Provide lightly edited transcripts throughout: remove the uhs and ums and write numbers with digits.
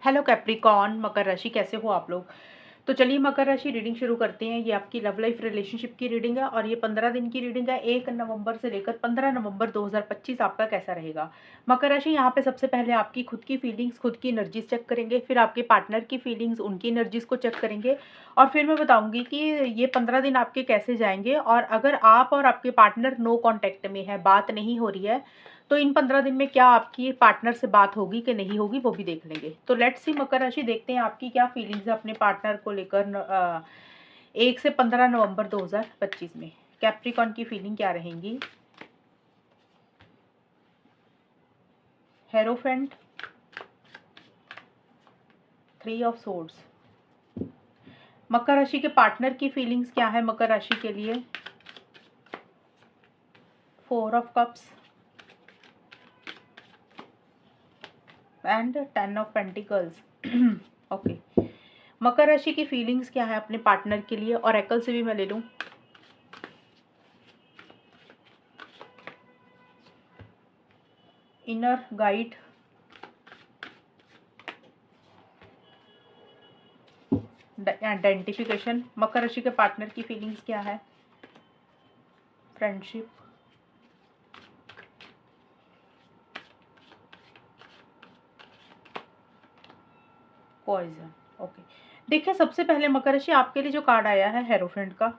Hello Capricorn मकर राशि, कैसे हो आप लोग। तो चलिए मकर राशि रीडिंग शुरू करते हैं। ये आपकी लव लाइफ रिलेशनशिप की रीडिंग है और ये 15 दिन की रीडिंग है। 1 नवंबर से लेकर 15 नवंबर 2025 आपका कैसा रहेगा। मकर राशि, यहाँ पे सबसे पहले आपकी खुद की फीलिंग्स, खुद की एनर्जीज चेक करेंगे, फिर आपके पार्टनर की फीलिंग्स, उनकी एनर्जीज को चेक करेंगे और फिर मैं बताऊंगी कि ये 15 दिन आपके कैसे जाएंगे। और अगर आप और आपके पार्टनर नो कॉन्टैक्ट में है, बात नहीं हो रही है, तो इन 15 दिन में क्या आपकी पार्टनर से बात होगी कि नहीं होगी वो भी देख लेंगे। तो लेट्स सी मकर राशि, देखते हैं आपकी क्या फीलिंग्स है अपने पार्टनर को लेकर 1 से 15 नवंबर 2025 में। कैप्रिकॉर्न की फीलिंग क्या रहेंगी। Hierophant, 3 of swords. मकर राशि के पार्टनर की फीलिंग्स क्या है मकर राशि के लिए। 4 of cups and 10 of pentacles. Okay, मकर राशि की फीलिंग्स क्या है अपने पार्टनर के लिए। ऑरेकल से भी मैं ले लूं। Inner guide, identification. मकर राशि के पार्टनर की फीलिंग्स क्या है। Friendship, poison. ओके, देखिए सबसे पहले मकर राशि, आपके लिए जो कार्ड आया है हेरोफेंट का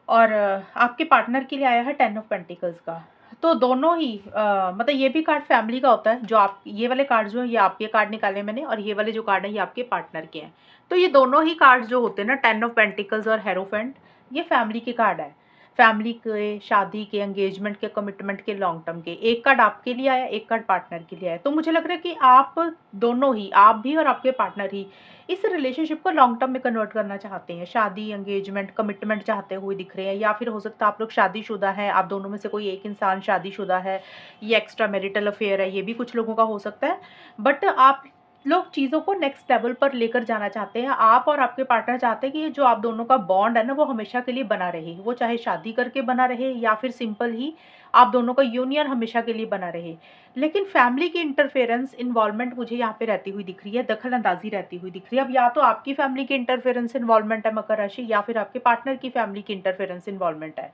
और आपके पार्टनर के लिए आया है 10 ऑफ पेंटिकल्स का। तो दोनों ही मतलब ये भी कार्ड फैमिली का होता है। जो आप ये वाले कार्ड जो है ये आपके कार्ड निकाले मैंने और ये वाले जो कार्ड है ये आपके पार्टनर के हैं। तो ये दोनों ही कार्ड जो होते हैं ना, 10 ऑफ पेंटिकल्स और हेरोफेंट, ये फैमिली के कार्ड है। फैमिली के, शादी के, एंगेजमेंट के, कमिटमेंट के, लॉन्ग टर्म के। एक कार्ड आपके लिए आया, एक कार्ड पार्टनर के लिए आया। तो मुझे लग रहा है कि आप दोनों ही, आप भी और आपके पार्टनर ही, इस रिलेशनशिप को लॉन्ग टर्म में कन्वर्ट करना चाहते हैं। शादी, एंगेजमेंट, कमिटमेंट चाहते हुए दिख रहे हैं। या फिर हो सकता है आप लोग शादीशुदा हैं, आप दोनों में से कोई एक इंसान शादीशुदा है, ये एक्स्ट्रा मैरिटल अफेयर है, ये भी कुछ लोगों का हो सकता है। बट आप लोग चीज़ों को नेक्स्ट लेवल पर लेकर जाना चाहते हैं। आप और आपके पार्टनर चाहते हैं कि ये जो आप दोनों का बॉन्ड है ना, वो हमेशा के लिए बना रहे। वो चाहे शादी करके बना रहे या फिर सिंपल ही आप दोनों का यूनियन हमेशा के लिए बना रहे। लेकिन फैमिली की इंटरफेरेंस, इन्वॉल्वमेंट मुझे यहाँ पे रहती हुई दिख रही है, दखल अंदाजी रहती हुई दिख रही है। अब या तो आपकी फैमिली की इंटरफेरेंस इन्वॉल्वमेंट है मकर राशि, या फिर आपके पार्टनर की फैमिली की इंटरफेरेंस इन्वॉल्वमेंट है।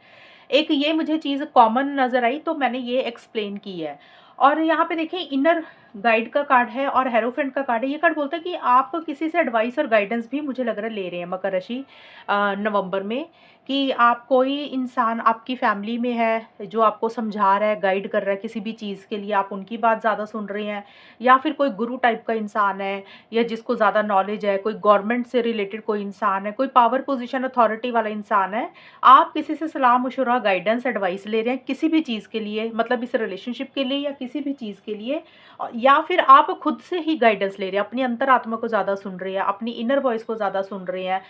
एक ये मुझे चीज़ कॉमन नज़र आई तो मैंने ये एक्सप्लेन की है। और यहाँ पे देखिए इनर गाइड का कार्ड है और हेरोफेंट का कार्ड है। ये कार्ड बोलता है कि आप किसी से एडवाइस और गाइडेंस भी मुझे लग रहा है ले रहे हैं मकर राशि नवंबर में। कि आप, कोई इंसान आपकी फैमिली में है जो आपको समझा रहा है, गाइड कर रहा है किसी भी चीज़ के लिए, आप उनकी बात ज़्यादा सुन रहे हैं। या फिर कोई गुरु टाइप का इंसान है या जिसको ज़्यादा नॉलेज है, कोई गवर्नमेंट से रिलेटेड कोई इंसान है, कोई पावर पोजीशन अथॉरिटी वाला इंसान है। आप किसी से सलाह मशवरा, गाइडेंस, एडवाइस ले रहे हैं किसी भी चीज़ के लिए, मतलब इस रिलेशनशिप के लिए या किसी भी चीज़ के लिए। या फिर आप खुद से ही गाइडेंस ले रहे हैं, अपनी अंतरात्मा को ज़्यादा सुन रहे हैं, अपनी इनर वॉइस को ज़्यादा सुन रहे हैं,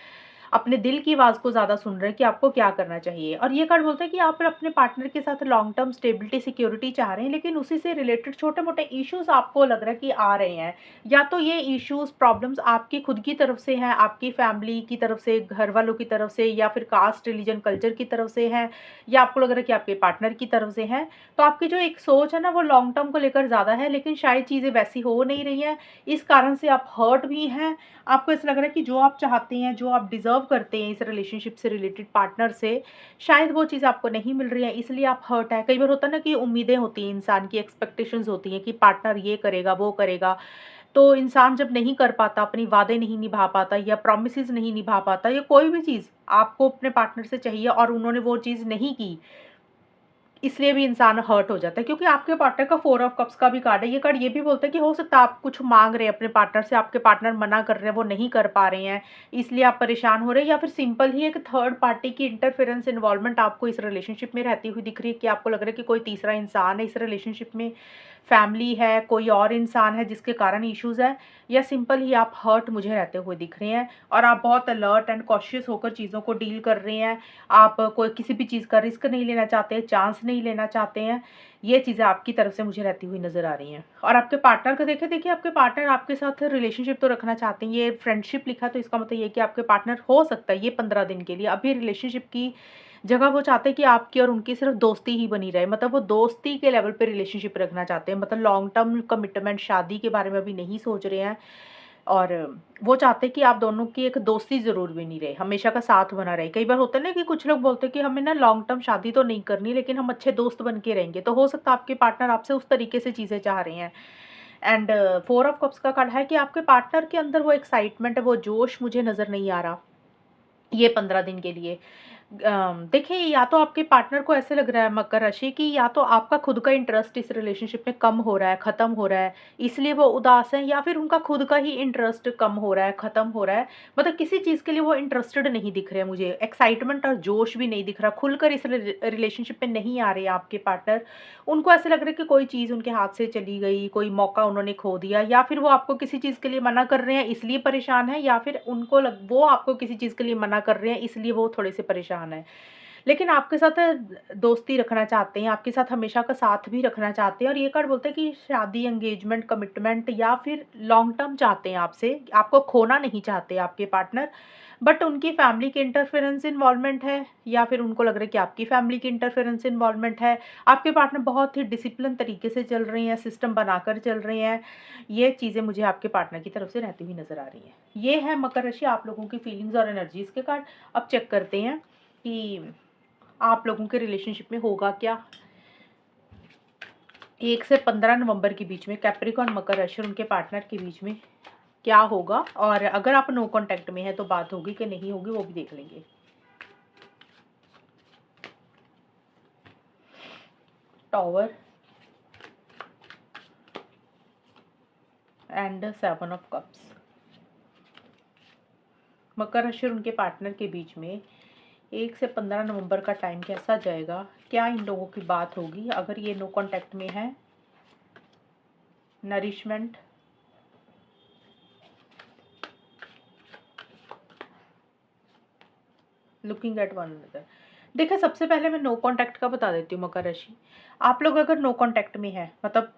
अपने दिल की आवाज़ को ज़्यादा सुन रहे हैं कि आपको क्या करना चाहिए। और ये कार्ड बोलता है कि आप अपने पार्टनर के साथ लॉन्ग टर्म स्टेबिलिटी, सिक्योरिटी चाह रहे हैं, लेकिन उसी से रिलेटेड छोटे मोटे इश्यूज आपको लग रहा है कि आ रहे हैं। या तो ये इश्यूज, प्रॉब्लम्स आपकी खुद की तरफ से हैं, आपकी फैमिली की तरफ से, घर वालों की तरफ से, या फिर कास्ट, रिलीजन, कल्चर की तरफ से हैं, या आपको लग रहा है कि आपके पार्टनर की तरफ से हैं। तो आपकी जो एक सोच है ना, वो लॉन्ग टर्म को लेकर ज़्यादा है, लेकिन शायद चीज़ें वैसी हो नहीं रही हैं। इस कारण से आप हर्ट भी हैं। आपको ऐसा लग रहा है कि जो आप चाहते हैं, जो आप डिज़र्व करते हैं इस रिलेशनशिप से रिलेटेड पार्टनर से, शायद वो चीज़ आपको नहीं मिल रही है, इसलिए आप हर्ट है। कई बार होता है ना कि उम्मीदें होती हैं, इंसान की एक्सपेक्टेशंस होती हैं कि पार्टनर ये करेगा, वो करेगा। तो इंसान जब नहीं कर पाता, अपनी वादे नहीं निभा पाता या प्रॉमिसेस नहीं निभा पाता, या कोई भी चीज़ आपको अपने पार्टनर से चाहिए और उन्होंने वो चीज़ नहीं की, इसलिए भी इंसान हर्ट हो जाता है। क्योंकि आपके पार्टनर का 4 ऑफ कप्स का भी कार्ड है। ये कार्ड ये भी बोलता है कि हो सकता है आप कुछ मांग रहे हैं अपने पार्टनर से, आपके पार्टनर मना कर रहे हैं, वो नहीं कर पा रहे हैं, इसलिए आप परेशान हो रहे हैं। या फिर सिंपल ही एक थर्ड पार्टी की इंटरफेरेंस, इन्वॉल्वमेंट आपको इस रिलेशनशिप में रहती हुई दिख रही है कि आपको लग रहा है कि कोई तीसरा इंसान है इस रिलेशनशिप में, फैमिली है, कोई और इंसान है जिसके कारण इश्यूज़ है। या सिंपल ही आप हर्ट मुझे रहते हुए दिख रहे हैं और आप बहुत अलर्ट एंड कॉशियस होकर चीज़ों को डील कर रहे हैं। आप कोई किसी भी चीज़ का रिस्क नहीं लेना चाहते, चांस नहीं लेना चाहते हैं। ये चीज़ें आपकी तरफ से मुझे रहती हुई नज़र आ रही हैं। और आपके पार्टनर का देखें, देखिए आपके पार्टनर आपके साथ रिलेशनशिप तो रखना चाहते हैं। ये फ्रेंडशिप लिखा तो इसका मतलब ये है कि आपके पार्टनर हो सकता है ये 15 दिन के लिए, अभी रिलेशनशिप की जगह वो चाहते हैं कि आपकी और उनकी सिर्फ़ दोस्ती ही बनी रहे, मतलब वो दोस्ती के लेवल पे रिलेशनशिप रखना चाहते हैं, मतलब लॉन्ग टर्म कमिटमेंट शादी के बारे में अभी नहीं सोच रहे हैं। और वो चाहते हैं कि आप दोनों की एक दोस्ती ज़रूर बनी रहे, हमेशा का साथ बना रहे। कई बार होता है ना कि कुछ लोग बोलते हैं कि हमें ना लॉन्ग टर्म शादी तो नहीं करनी, लेकिन हम अच्छे दोस्त बन के रहेंगे। तो हो सकता है आपके पार्टनर आपसे उस तरीके से चीज़ें चाह रहे हैं। एंड 4 ऑफ कप्स का कार्ड है कि आपके पार्टनर के अंदर वो एक्साइटमेंट है, वो जोश मुझे नज़र नहीं आ रहा, ये 15 दिन के लिए। देखिए, या तो आपके पार्टनर को ऐसे लग रहा है मकर राशि कि या तो आपका खुद का इंटरेस्ट इस रिलेशनशिप में कम हो रहा है, ख़त्म हो रहा है, इसलिए वो उदास हैं, या फिर उनका खुद का ही इंटरेस्ट कम हो रहा है, ख़त्म हो रहा है। मतलब किसी चीज़ के लिए वो इंटरेस्टेड नहीं दिख रहे हैं मुझे, एक्साइटमेंट और जोश भी नहीं दिख रहा, खुलकर इस रिलेशनशिप में नहीं आ रहे हैं आपके पार्टनर। उनको ऐसा लग रहा है कि कोई चीज़ उनके हाथ से चली गई, कोई मौका उन्होंने खो दिया, या फिर वो आपको किसी चीज़ के लिए मना कर रहे हैं इसलिए परेशान हैं, या फिर वो आपको किसी चीज़ के लिए मना कर रहे हैं इसलिए वो थोड़े से परेशान हैं। लेकिन आपके साथ दोस्ती रखना चाहते हैं, आपके साथ हमेशा का साथ भी रखना चाहते हैं, और ये कार्ड बोलते हैं कि शादी, एंगेजमेंट, कमिटमेंट या फिर लॉन्ग टर्म चाहते हैं आपसे, आपको खोना नहीं चाहते आपके पार्टनर। बट उनकी फैमिली की इंटरफेरेंस इन्वॉल्वमेंट है, या फिर उनको लग रहा है कि आपकी फैमिली की इंटरफेरेंस इन्वॉल्वमेंट है। आपके पार्टनर बहुत ही डिसिप्लिन तरीके से चल रहे हैं, सिस्टम बनाकर चल रहे हैं। ये चीज़ें मुझे आपके पार्टनर की तरफ से रहती हुई नज़र आ रही हैं। ये है मकर राशि आप लोगों की फीलिंग्स और एनर्जीज़ के कार्ड। अब चेक करते हैं कि आप लोगों के रिलेशनशिप में होगा क्या 1 से 15 नवंबर के बीच में कैप्रिकॉर्न, मकर राशि और उनके पार्टनर के बीच में क्या होगा, और अगर आप नो कांटेक्ट में हैं तो बात होगी कि नहीं होगी वो भी देख लेंगे। Tower and 7 of cups. मकर राशि और उनके पार्टनर के बीच में 1 से 15 नवंबर का टाइम कैसा जाएगा, क्या इन लोगों की बात होगी अगर ये नो कांटेक्ट में है। Nourishment, looking at one another. देखिए, सबसे पहले मैं नो कांटेक्ट का बता देती हूँ मकर राशि। आप लोग अगर नो कांटेक्ट में हैं, मतलब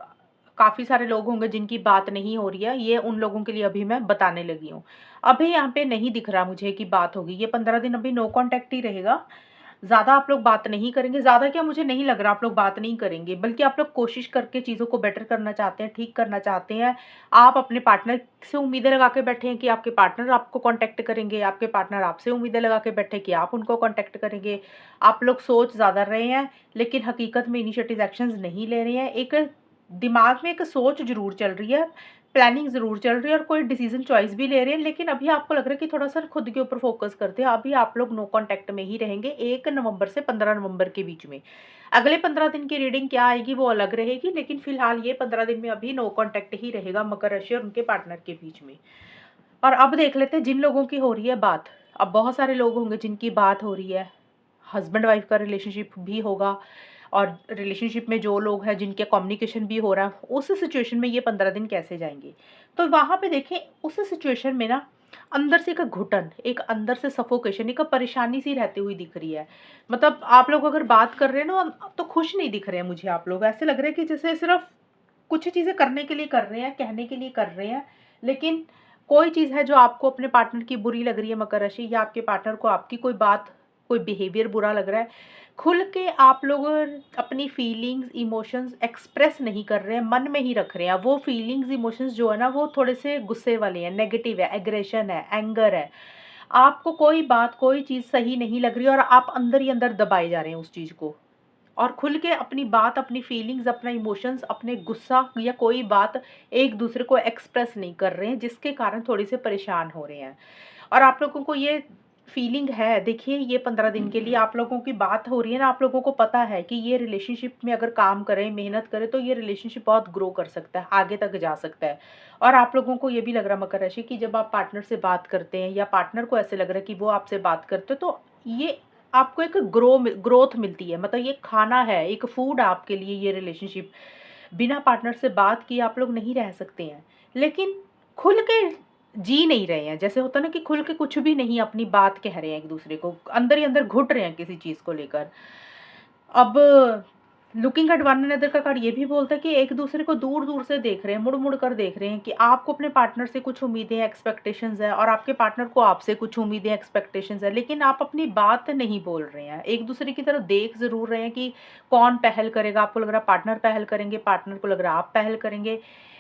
काफ़ी सारे लोग होंगे जिनकी बात नहीं हो रही है, ये उन लोगों के लिए अभी मैं बताने लगी हूँ। अभी यहाँ पे नहीं दिख रहा मुझे कि बात होगी, ये 15 दिन अभी नो कांटेक्ट ही रहेगा। ज़्यादा आप लोग बात नहीं करेंगे, ज़्यादा क्या, मुझे नहीं लग रहा आप लोग बात नहीं करेंगे, बल्कि आप लोग कोशिश करके चीज़ों को बेटर करना चाहते हैं, ठीक करना चाहते हैं। आप अपने पार्टनर से उम्मीदें लगा के बैठे हैं कि आपके पार्टनर आपको कॉन्टैक्ट करेंगे, आपके पार्टनर आपसे उम्मीदें लगा के बैठे हैं कि आप उनको कॉन्टैक्ट करेंगे। आप लोग सोच ज़्यादा रहे हैं, लेकिन हकीकत में इनिशिएटिव एक्शंस नहीं ले रहे हैं। एक दिमाग में एक सोच ज़रूर चल रही है, प्लानिंग ज़रूर चल रही है, और कोई डिसीज़न चॉइस भी ले रहे हैं, लेकिन अभी आपको लग रहा है कि थोड़ा-सा खुद के ऊपर फ़ोकस करते हैं। अभी आप लोग नो कॉन्टैक्ट में ही रहेंगे 1 नवंबर से 15 नवंबर के बीच में। अगले 15 दिन की रीडिंग क्या आएगी वो अलग रहेगी, लेकिन फ़िलहाल ये 15 दिन में अभी नो कॉन्टैक्ट ही रहेगा मकर राशि और उनके पार्टनर के बीच में। और अब देख लेते हैं जिन लोगों की हो रही है बात। अब बहुत सारे लोग होंगे जिनकी बात हो रही है, हस्बैंड वाइफ का रिलेशनशिप भी होगा, और रिलेशनशिप में जो लोग हैं जिनके कम्युनिकेशन भी हो रहा है, उस सिचुएशन में ये 15 दिन कैसे जाएँगे? तो वहाँ पे देखें, उस सिचुएशन में ना अंदर से एक घुटन, एक अंदर से सफोकेशन, एक परेशानी सी रहती हुई दिख रही है। मतलब आप लोग अगर बात कर रहे हैं ना, तो खुश नहीं दिख रहे हैं मुझे आप लोग। ऐसे लग रहा है कि जैसे सिर्फ़ कुछ चीज़ें करने के लिए कर रहे हैं, कहने के लिए कर रहे हैं, लेकिन कोई चीज़ है जो आपको अपने पार्टनर की बुरी लग रही है मकर राशि, या आपके पार्टनर को आपकी कोई बात, कोई बिहेवियर बुरा लग रहा है, खुल के आप लोग अपनी फीलिंग्स, इमोशंस एक्सप्रेस नहीं कर रहे हैं, मन में ही रख रहे हैं। वो फीलिंग्स, इमोशंस जो है ना, वो थोड़े से गुस्से वाले हैं, नेगेटिव है, एग्रेशन है, एंगर है। आपको कोई बात, कोई चीज़ सही नहीं लग रही है, और आप अंदर ही अंदर दबाए जा रहे हैं उस चीज़ को। और खुल के अपनी बात, अपनी फीलिंग्स, अपना इमोशंस, अपने गुस्सा या कोई बात एक दूसरे को एक्सप्रेस नहीं कर रहे हैं, जिसके कारण थोड़े से परेशान हो रहे हैं। और आप लोगों को ये फीलिंग है, देखिए, ये 15 दिन के लिए आप लोगों की बात हो रही है ना, आप लोगों को पता है कि ये रिलेशनशिप में अगर काम करें, मेहनत करें, तो ये रिलेशनशिप बहुत ग्रो कर सकता है, आगे तक जा सकता है। और आप लोगों को ये भी लग रहा है मकर राशि कि जब आप पार्टनर से बात करते हैं, या पार्टनर को ऐसे लग रहा है कि वो आपसे बात करते हैं, तो ये आपको एक ग्रोथ मिलती है, मतलब ये खाना है, एक फूड आपके लिए ये रिलेशनशिप। बिना पार्टनर से बात किए आप लोग नहीं रह सकते हैं, लेकिन खुल के जी नहीं रहे हैं। जैसे होता है ना कि खुल के कुछ भी नहीं अपनी बात कह रहे हैं एक दूसरे को, अंदर ही अंदर घुट रहे हैं किसी चीज़ को लेकर। अब लुकिंग एट वन अनदर का कार्ड ये भी बोलता है कि एक दूसरे को दूर दूर से देख रहे हैं, मुड़ मुड़ कर देख रहे हैं कि आपको अपने पार्टनर से कुछ उम्मीदें एक्सपेक्टेशंस है और आपके पार्टनर को आपसे कुछ उम्मीदें एक्सपेक्टेशंस है, लेकिन आप अपनी बात नहीं बोल रहे हैं। एक दूसरे की तरफ देख ज़रूर रहे हैं कि कौन पहल करेगा। आपको लग रहा है पार्टनर पहल करेंगे, पार्टनर को लग रहा है आप पहल करेंगे।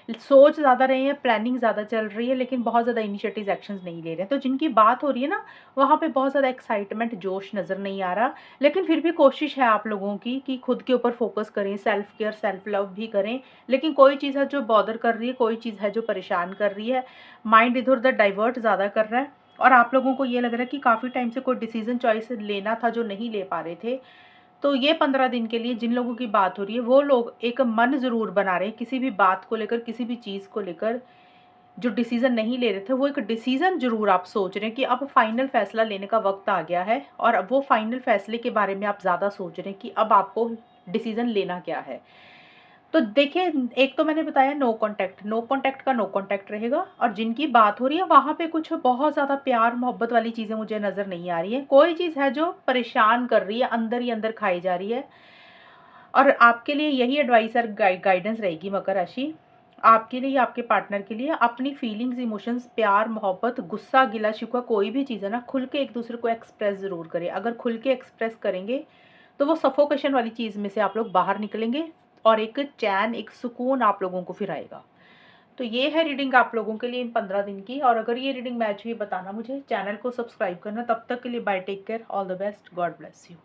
सोच ज़्यादा रहे हैं, प्लानिंग ज़्यादा चल रही है, लेकिन बहुत ज़्यादा इनिशिएटिव एक्शंस नहीं ले रहे हैं। तो जिनकी बात हो रही है ना, वहाँ पे बहुत ज़्यादा एक्साइटमेंट जोश नज़र नहीं आ रहा। लेकिन फिर भी कोशिश है आप लोगों की कि खुद के ऊपर फोकस करें, सेल्फ केयर, सेल्फ लव भी करें। लेकिन कोई चीज़ है जो बॉदर कर रही है, कोई चीज़ है जो परेशान कर रही है, माइंड इधर-उधर डाइवर्ट ज़्यादा कर रहा है और आप लोगों को ये लग रहा है कि काफ़ी टाइम से कोई डिसीज़न चॉइस लेना था जो नहीं ले पा रहे थे। तो ये 15 दिन के लिए जिन लोगों की बात हो रही है, वो लोग एक मन ज़रूर बना रहे हैं किसी भी बात को लेकर, किसी भी चीज़ को लेकर। जो डिसीज़न नहीं ले रहे थे, वो एक डिसीज़न ज़रूर आप सोच रहे हैं कि अब फाइनल फ़ैसला लेने का वक़्त आ गया है और अब वो फाइनल फ़ैसले के बारे में आप ज़्यादा सोच रहे हैं कि अब आपको डिसीज़न लेना क्या है। तो देखिए, एक तो मैंने बताया नो कॉन्टैक्ट का नो कॉन्टैक्ट रहेगा और जिनकी बात हो रही है, वहाँ पे कुछ बहुत ज़्यादा प्यार मोहब्बत वाली चीज़ें मुझे नज़र नहीं आ रही हैं। कोई चीज़ है जो परेशान कर रही है, अंदर ही अंदर खाई जा रही है। और आपके लिए यही एडवाइस और गाइडेंस रहेगी मकर राशि, आपके लिए, आपके पार्टनर के लिए अपनी फीलिंग्स, इमोशंस, प्यार, मोहब्बत, गुस्सा, गिला शिकवा कोई भी चीज़ है ना, खुल के एक दूसरे को एक्सप्रेस ज़रूर करें। अगर खुल के एक्सप्रेस करेंगे तो वो सफोकेशन वाली चीज़ में से आप लोग बाहर निकलेंगे और एक चैन, एक सुकून आप लोगों को फिर आएगा। तो ये है रीडिंग आप लोगों के लिए इन 15 दिन की। और अगर ये रीडिंग मैच हुई बताना मुझे, चैनल को सब्सक्राइब करना। तब तक के लिए bye, take care, all the best, God bless you.